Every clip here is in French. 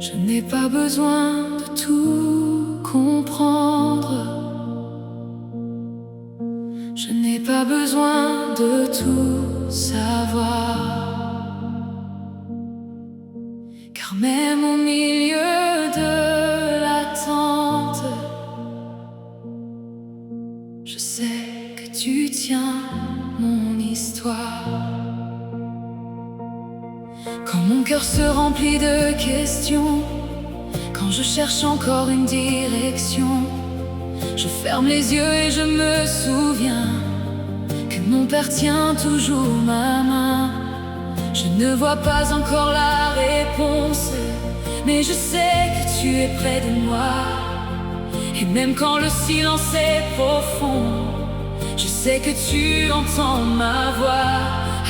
Je n'ai pas besoin de tout comprendre. Je n'ai pas besoin de tout savoir. Car même au milieu de l'attente, je sais que tu tiens mon histoire. Quand mon cœur se remplit de questions, quand je cherche encore une direction, je ferme les yeux et je me souviens que mon père tient toujours ma main. Je ne vois pas encore la réponse, mais je sais que tu es près de moi. Et même quand le silence est profond, je sais que tu entends ma voix.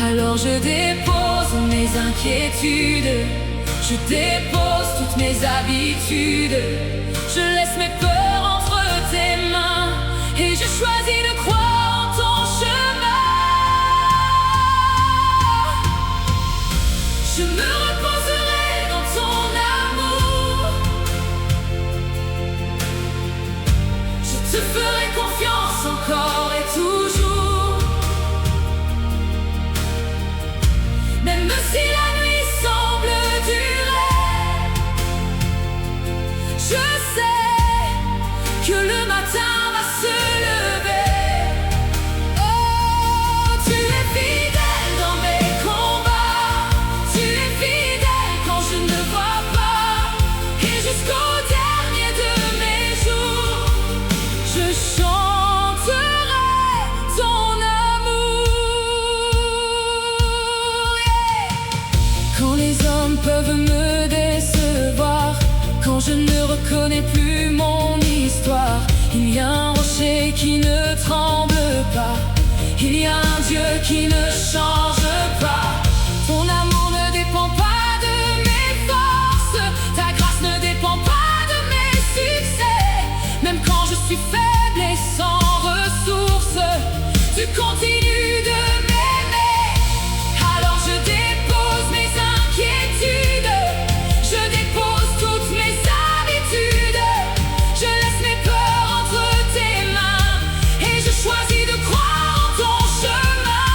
Alors je dépose mes inquiétudes, je dépose toutes mes habitudes, je laisse mes peurs entre tes mains et je choisis de croire en ton chemin. Je me reposerai dans ton amour, je te ferai confiance encore et toujours. Même si la nuit semble durer, je sais que le matin va se lever. Oh, tu es fidèle dans mes combats, tu es fidèle quand je ne vois pas. Et jusqu'au dernier de mes jours, je chanterai ton amour. Quand les hommes peuvent me décevoir, quand je ne reconnais plus mon histoire, il y a un rocher qui ne tremble pas, il y a un Dieu qui ne change pas. Ton amour ne dépend pas de mes forces, ta grâce ne dépend pas de mes succès. Même quand je suis faible et sans ressources, tu continues de m'aimer. Alors je dépose mes inquiétudes, je dépose toutes mes habitudes, je laisse mes peurs entre tes mains et je choisis de croire en ton chemin.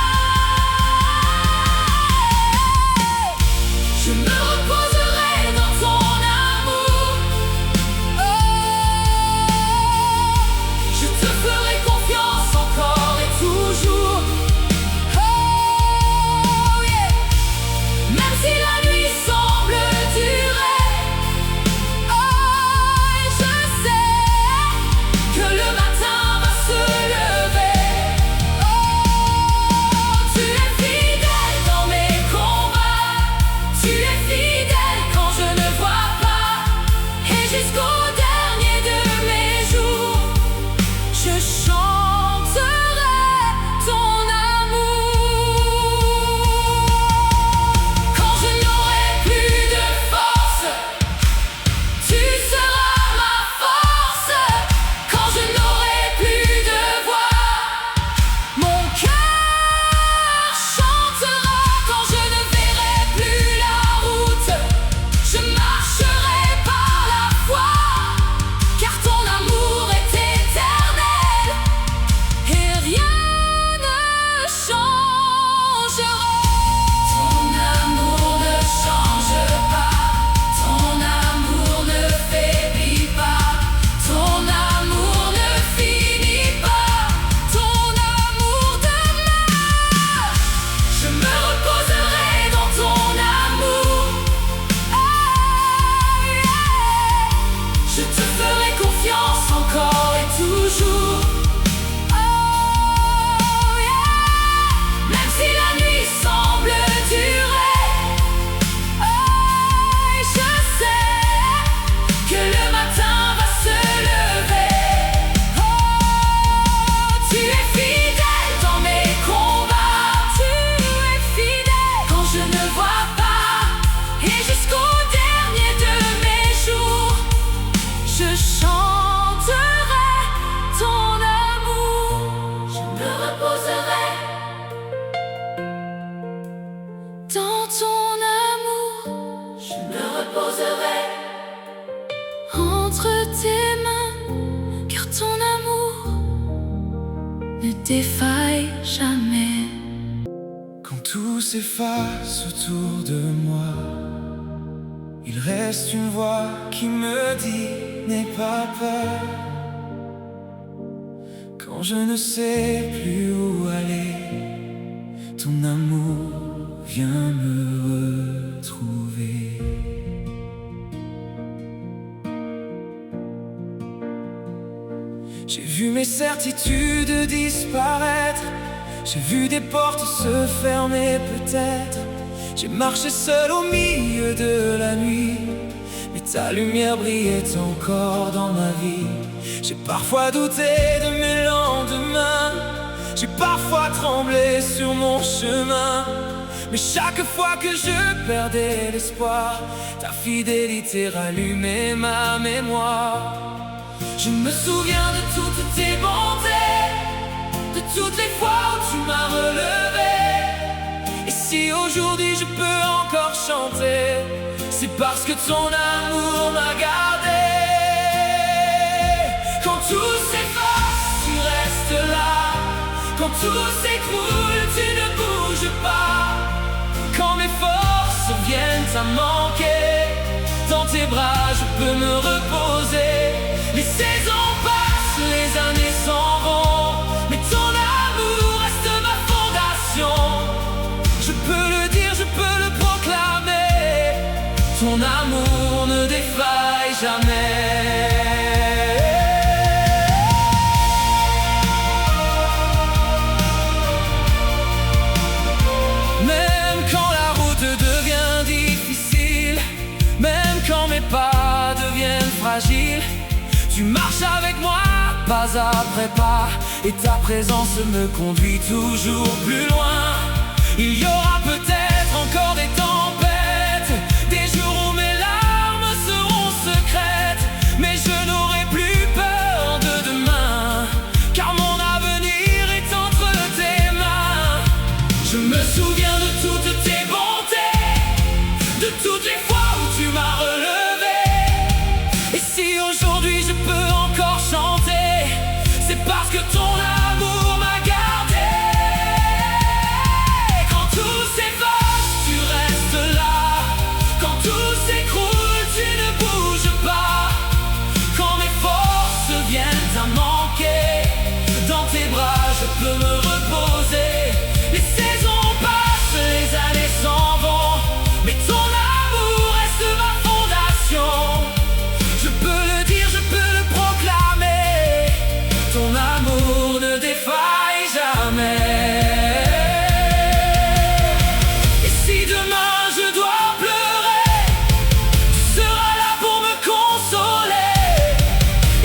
entre tes mains, car ton amour ne défaille jamais. Quand tout s'efface autour de moi, il reste une voix qui me dit n'aie pas peur. Quand je ne sais plus où aller, ton amour vient me retrouver. J'ai vu mes certitudes disparaître, j'ai vu des portes se fermer peut-être. J'ai marché seul au milieu de la nuit, mais ta lumière brillait encore dans ma vie. J'ai parfois douté de mes lendemains, j'ai parfois tremblé sur mon chemin, mais chaque fois que je perdais l'espoir, ta fidélité rallumait ma mémoire. Je me souviens de toutes tes bontés, de toutes les fois où tu m'as relevé. Et si aujourd'hui je peux encore chanter, c'est parce que ton amour m'a gardé. Quand tout s'efface, tu restes là. Quand tout s'écroule, tu ne bouges pas. Quand mes forces viennent à manquer, dans tes bras je peux me reposer. Les saisons passent, les années s'en vont, mais ton amour reste ma fondation. Je peux le dire, je peux le proclamer, ton amour ne défaille jamais. Même quand la route devient difficile, même quand mes pas deviennent fragiles, tu marches avec moi, pas après pas, et ta présence me conduit toujours plus loin. Il y aura peut-être encore des tempêtes, des jours où mes larmes seront secrètes, mais je n'aurai plus peur de demain, car mon avenir est entre tes mains. Je me souviens de toutes tes bontés, de toutes les fois où tu m'as relevé. Et si aujourd'hui je peux encore chanter, c'est parce que ton amour m'a gardé. Quand tout s'efface, tu restes là. Quand tout s'écroule, tu ne bouges pas. Quand mes forces viennent à manquer, dans tes bras je peux me reposer. Les saisons passent, les années s'en vont, mais ton amour reste ma fondation. Je peux le dire, je peux le proclamer, ton amour ne défaille jamais. Et si demain je dois pleurer, tu seras là pour me consoler.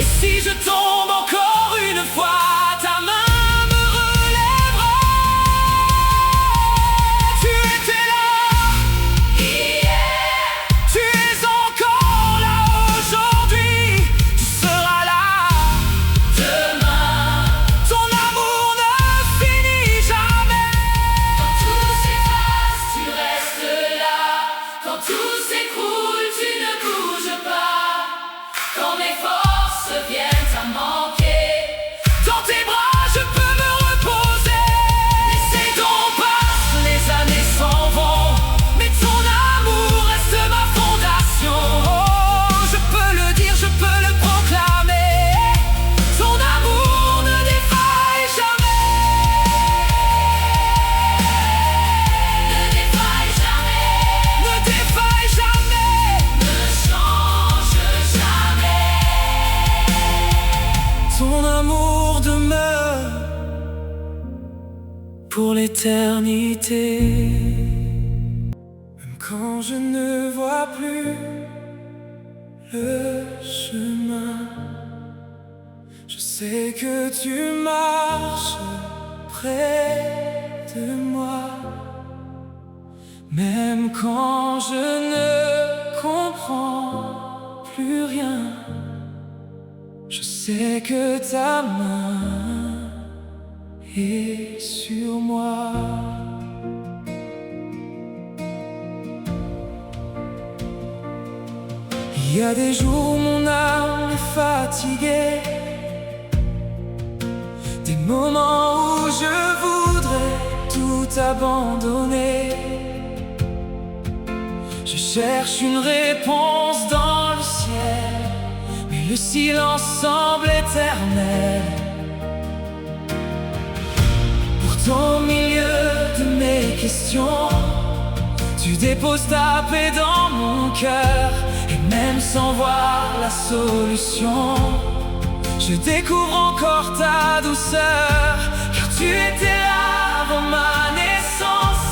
Et si je tombe encore une fois, ta main me relèvera. Tu étais là hier, tu es encore là aujourd'hui, tu seras là demain. Ton amour ne finit jamais. Quand tout s'efface, tu restes là. Quand tout s'écroule, tu ne bouges pas. Quand mes forces viennent à manquer, dans tes bras je peux me reposer. Les saisons passent, les années s'en vont, mais ton amour reste ma fondation. Oh, je peux le dire, je peux le proclamer, ton amour ne défaille jamais. Ne défaille jamais. Ne défaille jamais. Ne change jamais. Ton amour demeure pour l'éternité. Même quand je ne vois plus le chemin, je sais que tu marches près de moi. Même quand je ne comprends plus rien, je sais que ta main est sur moi. Il y a des jours où mon âme est fatiguée, des moments où je voudrais tout abandonner. Je cherche une réponse dans le ciel, mais le silence semble éternel. Pourtant au milieu de mes questions, tu déposes ta paix dans mon cœur. Et même sans voir la solution, je découvre encore ta douceur. Car tu étais là avant ma naissance,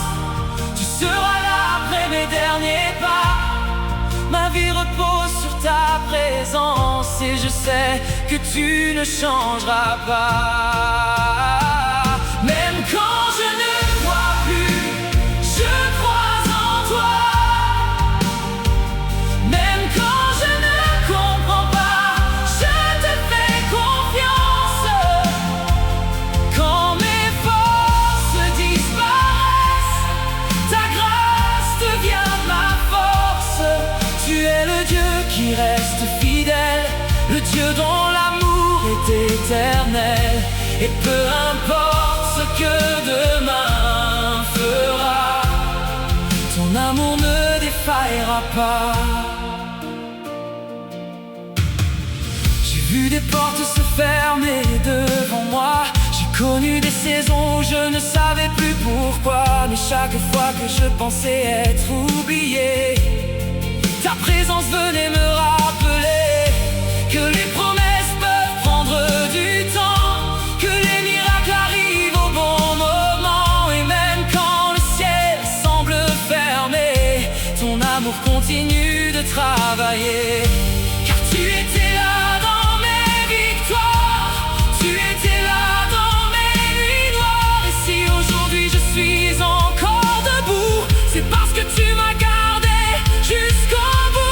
tu seras là après mes derniers pas. Ma vie repose sur ta présence, et je sais que tu ne changeras pas. Même quand je ne vois plus, je crois en toi. Même quand je ne comprends pas, je te fais confiance. Quand mes forces disparaissent, ta grâce devient ma force. Tu es le Dieu qui reste fidèle, le Dieu dont l'amour est éternel. Et peu importe ce que demain fera, ton amour ne défaillera pas. J'ai vu des portes se fermer devant moi, j'ai connu des saisons où je ne savais plus pourquoi. Mais chaque fois que je pensais être oublié, ta présence venait me rappeler que les promesses peuvent prendre du temps, que les miracles arrivent au bon moment. Et même quand le ciel semble fermé, ton amour continue de travailler. Car tu étais là dans mes victoires, tu étais là dans mes nuits noires. Et si aujourd'hui je suis encore debout, c'est parce que tu m'as gardé jusqu'au bout.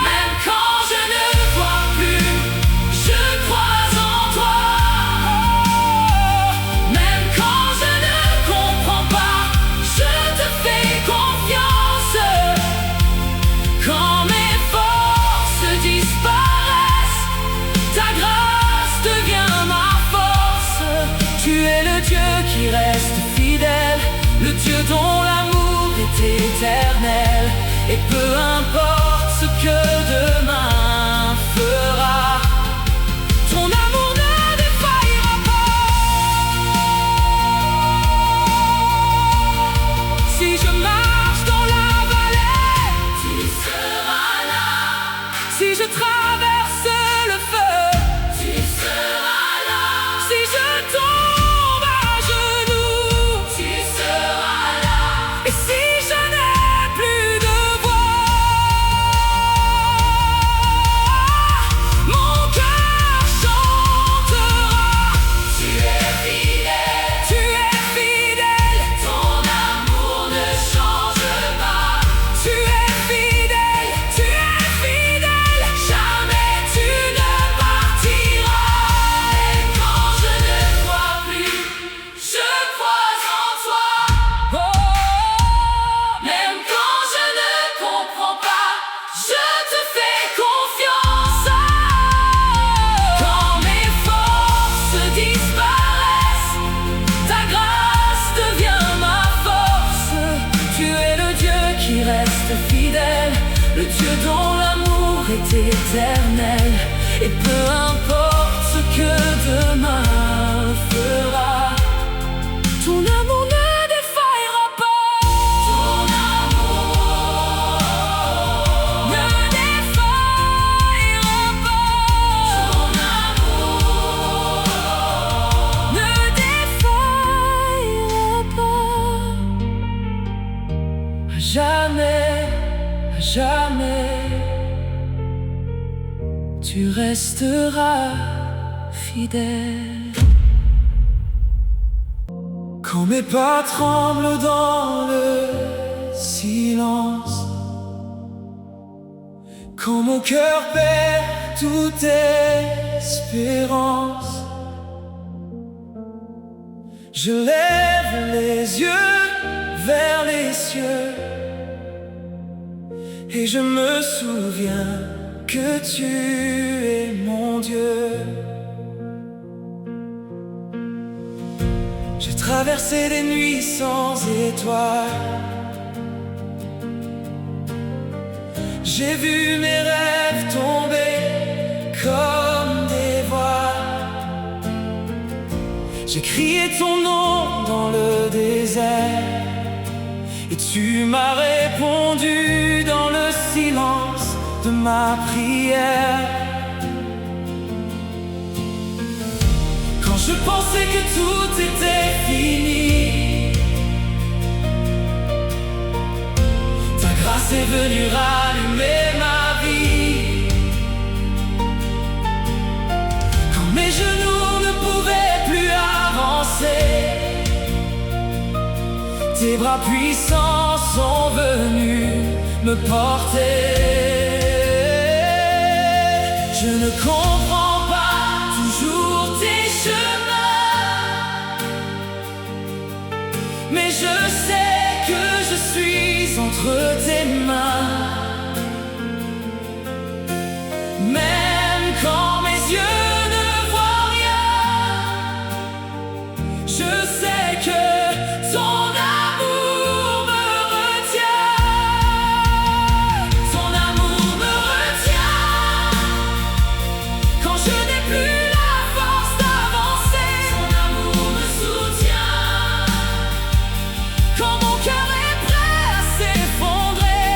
Même quand je ne vois plus, je crois en toi. Même quand je ne comprends pas, je te fais confiance. Quand mes forces disparaissent, ta grâce devient ma force. Tu es le Dieu qui reste fidèle, le Dieu dont l'amour est éternel. Et peu importe ce que demain fera, ton amour ne défaillera pas. Si je marche dans la vallée, tu seras là. Si je traverse le feu, tu seras là. Si je tombe à genoux, tu seras là. Et si je n'ai plus de voix, mon cœur chantera. Tu es fidèle, ton amour ne change pas. Tu es fidèle, jamais tu ne partiras. Et quand je ne vois plus, je crois en toi. Même quand je ne comprends pas, je te fais confiance. Quand mes forces disparaissent, ta grâce devient ma force. Tu es le Dieu qui reste fidèle, le Dieu dont l'amour est éternel. Et peu importe ce que demain fera, ton amour ne défaillera pas. Ton amour ne défaillera pas. Ton amour ne défaillera pas. Jamais, jamais, tu resteras fidèle. Quand mes pas tremblent dans le silence, quand mon cœur perd toute espérance, je lève les yeux vers les cieux Et je me souviens que tu es mon Dieu. J'ai traversé des nuits sans étoiles. J'ai vu mes rêves tomber comme des voiles. J'ai crié ton nom dans le désert et tu m'as répondu dans le silence de ma prière. Quand je pensais que tout était fini, ta grâce est venue rallumer ma vie. Quand mes genoux ne pouvaient plus avancer, tes bras puissants sont venus me porter. Je ne comprends pas toujours tes chemins, mais je sais que je suis entre tes mains. Même quand mes yeux ne voient rien, je sais que ton amour me retient. Ton amour me retient quand je n'ai plus la force d'avancer. Ton amour me soutient quand mon cœur est prêt à s'effondrer.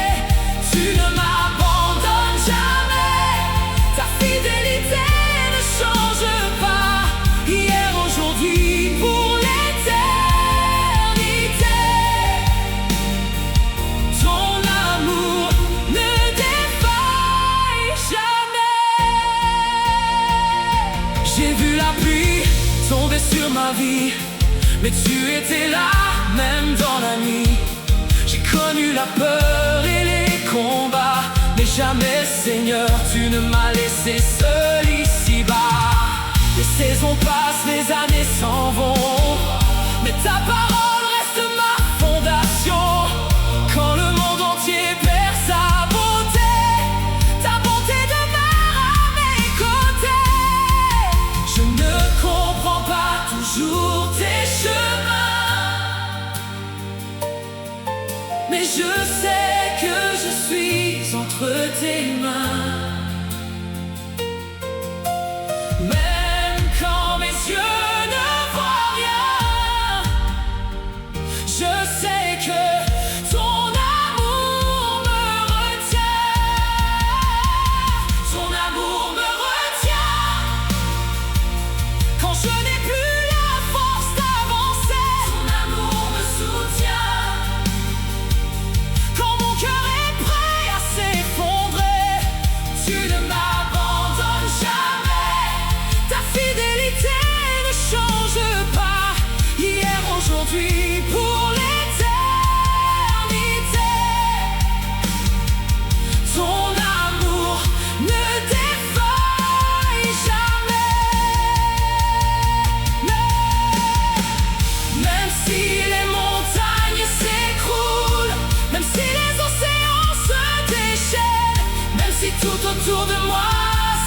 Tu ne m'abandonnes jamais, ta fidélité ne change pas. Hier, aujourd'hui, pour l'éternité, ton amour ne défaille jamais. J'ai vu la pluie tomber sur ma vie, mais tu étais là, même dans la nuit. J'ai connu la peur et les combats, mais jamais, Seigneur, tu ne m'as laissé seul ici-bas. Les saisons passent, les années s'en vont, mais ta parole reste ma fondation. Quand le monde entier perd sa beauté, ta bonté demeure à mes côtés. Je ne comprends pas toujours tes chemins, mais je sais que je suis entre tes mains. Même quand mes yeux ne voient rien, je sais que ton amour me retient. Ton amour me retient quand je n'ai plus la force d'avancer. Ton amour me soutient quand mon cœur est prêt à s'effondrer. Tu ne m'abandonnes jamais, ta fidélité ne change pas. Hier, aujourd'hui, pour l'éternité, ton amour ne défaille jamais. Même si les montagnes s'écroulent, même si les océans se déchaînent, même si tout autour de moi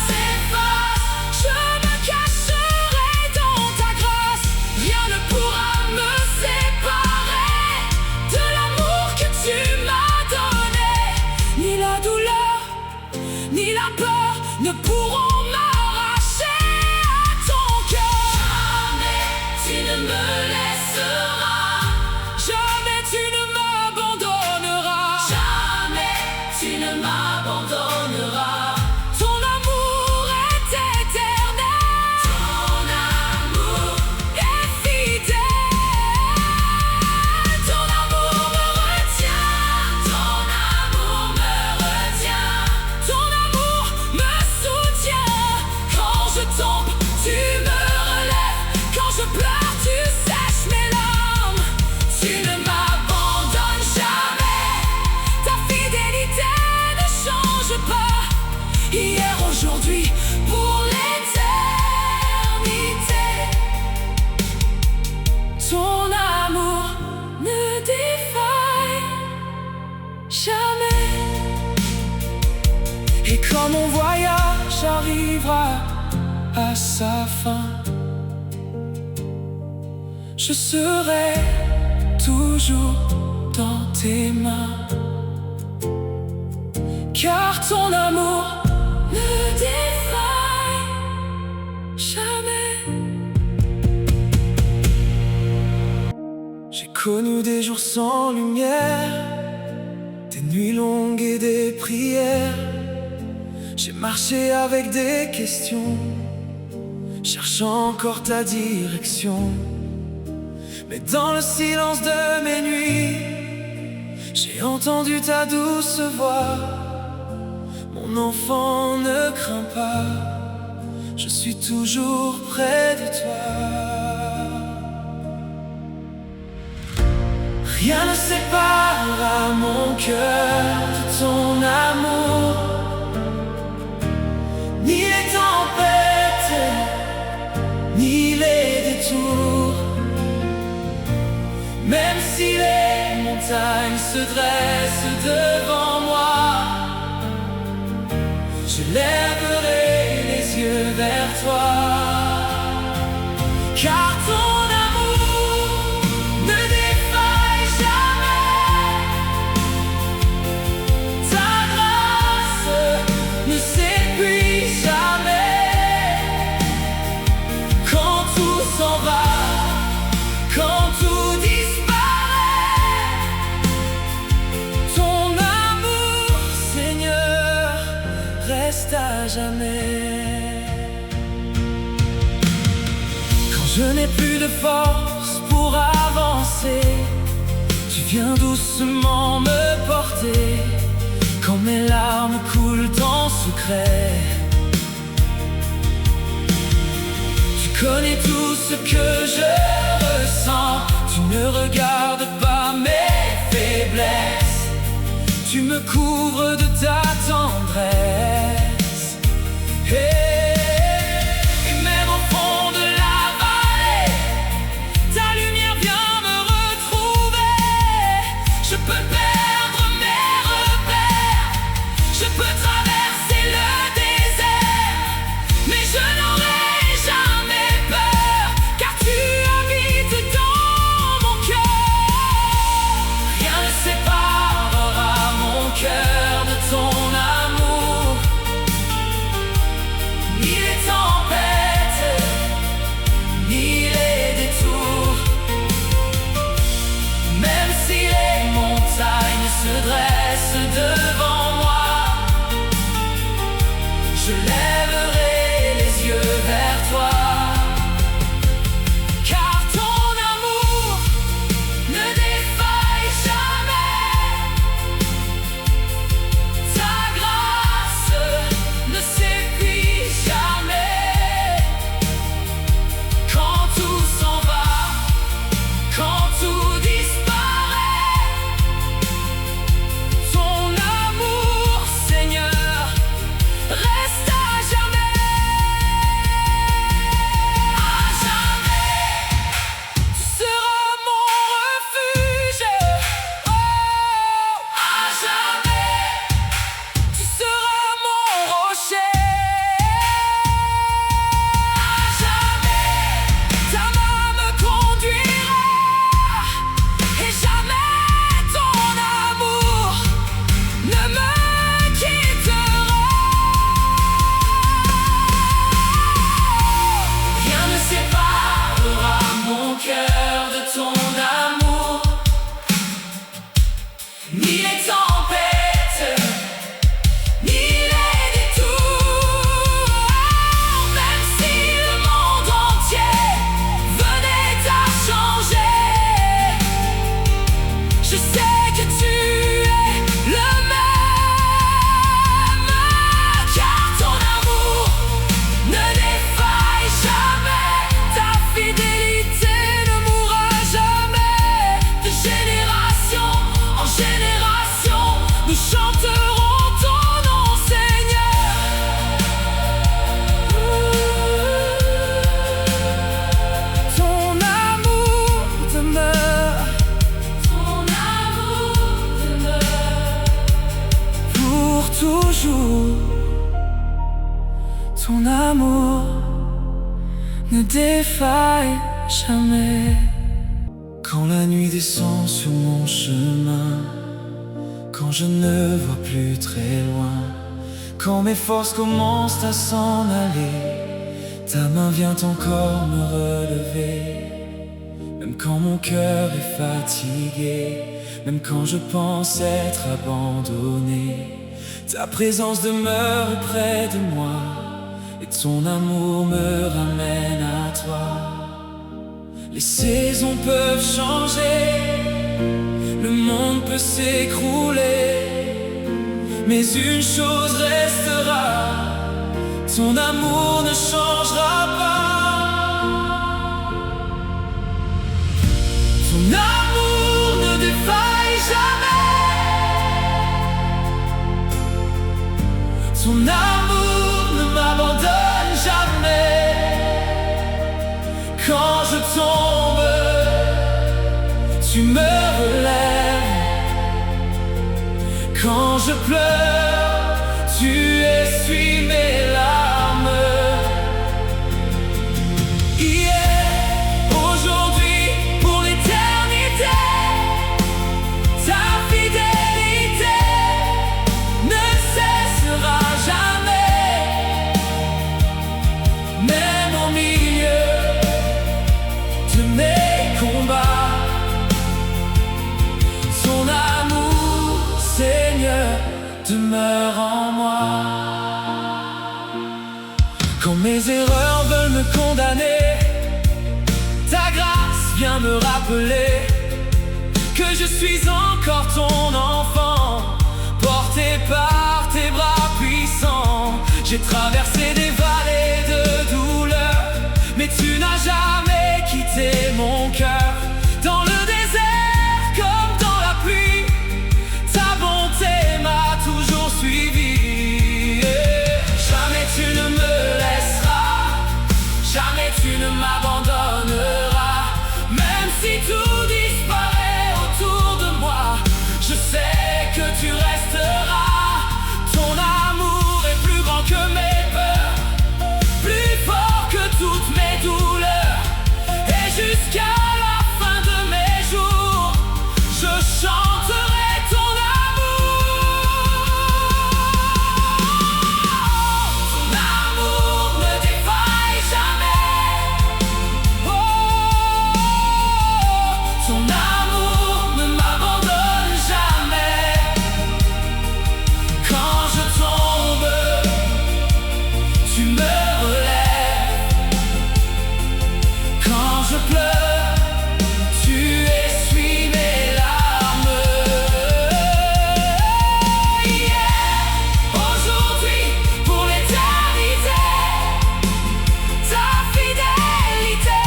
s'efface, je me cacherai dans ta grâce. Rien ne pourra me séparer de l'amour que tu m'as donné. Ni la douleur, ni la peur ne pourront m'arracher à ton cœur. Jamais tu ne me laisseras, jamais tu ne m'abandonneras, jamais tu ne m'abandonneras. Ton amour est éternel, ton amour est fidèle. Ton amour me retient, ton amour me retient. Ton amour me soutient. Quand je tombe, tu me relèves. Quand je pleure, tu sèches mes larmes. Tu ne m'abandonnes jamais, ta fidélité ne change pas. Et quand mon voyage arrivera à sa fin, je serai toujours dans tes mains, car ton amour ne défaille jamais. J'ai connu des jours sans lumière, des nuits longues et des prières. J'ai marché avec des questions, cherchant encore ta direction. Mais dans le silence de mes nuits, j'ai entendu ta douce voix. Mon enfant, ne crains pas, je suis toujours près de toi. Rien ne séparera mon cœur de ton amour, ni les tempêtes, ni les détours. Même si les montagnes se dressent devant moi, je lèverai les yeux vers toi, car ton amour ne défaille jamais. Ta grâce ne s'épuise jamais. Quand tout s'en va, quand tout disparaît, ton amour, Seigneur, reste à jamais. Quand je n'ai plus de force pour avancer, tu viens doucement me porter. Quand mes larmes coulent en secret, tu connais tout ce que je ressens. Tu ne regardes pas mes faiblesses, tu me couvres de ta tendresse. Et même au fond de la vallée, ta lumière vient me retrouver. Je peux perdre mes repères, je peux traverser le désert, mais je n'aurai jamais peur, car tu habites dans mon cœur. Rien ne séparera mon cœur de ton amour, ni les tempêtes, ni les détours. Même si les montagnes se dressent devant moi, je lèverai les yeux vers toi, car ton amour ne défaille jamais. Ta grâce ne s'épuise jamais. Quand tout s'en va, quand tout disparaît, ton amour, Seigneur, reste à jamais. À jamais, tu seras mon refuge. Oh, à jamais, tu seras mon rocher. À jamais, ta main me conduira, et jamais ton amour ne me quittera. Rien ne séparera mon cœur de ton amour, ni les tempêtes, ni les détours. Même si le monde entier venait à changer, je sais que tu es le même, car ton amour ne défaille jamais. Ta fidélité ne mourra jamais. De génération en génération, nous chanterons ton nom, Seigneur. Ton amour demeure, ton amour demeure pour toujours. Ton amour ne défaille jamais. Quand la nuit descend sur mon chemin, quand je ne vois plus très loin, quand mes forces commencent à s'en aller, ta main vient encore me relever. Même quand mon cœur est fatigué, même quand je pense être abandonné, ta présence demeure près de moi, et ton amour me ramène à toi. Les saisons peuvent changer, le monde peut s'écrouler, mais une chose restera, ton amour ne changera pas. Ton amour ne défaille jamais. Ton amour ne m'abandonne jamais. Quand je tombe, tu me relèves. Quand je pleure, tu essuies mes larmes. Hier, aujourd'hui, pour l'éternité, ta fidélité ne cessera jamais. Même au milieu de mes combats, ton amour, Seigneur, demeure en moi. Quand mes erreurs veulent me condamner, ta grâce vient me rappeler que je suis encore ton enfant, porté par tes bras puissants. J'ai traversé des vallées de douleur, mais tu n'as jamais quitté mon cœur. Dans le désert comme dans la pluie, ta bonté m'a toujours suivi. Jamais tu ne me laisseras, jamais tu ne m'abandonneras. Même si tout disparaît autour de moi, je sais que tu resteras. Ton amour est plus grand que mes peurs, plus fort que toutes mes douleurs. Et jusqu'à la fin de mes jours, je chanterai ton amour. Ton amour ne défaille jamais. Oh, ton amour ne m'abandonne jamais. Quand je tombe, tu me relèves. Quand je pleure, tu essuies mes larmes. Hier, aujourd'hui, pour l'éternité, ta fidélité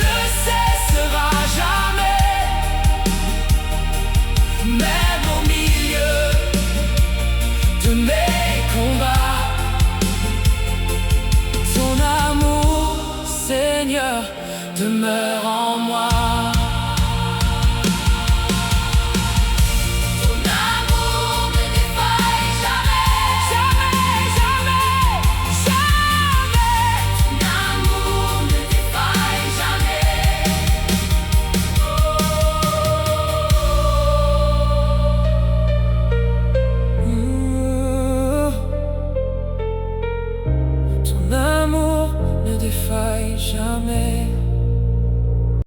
ne cessera jamais. Même au milieu de mes combats, ton amour, Seigneur, demeure en moi. Ton amour ne défaille jamais, jamais, jamais, jamais. Ton amour ne défaille jamais. Ton amour ne défaille jamais.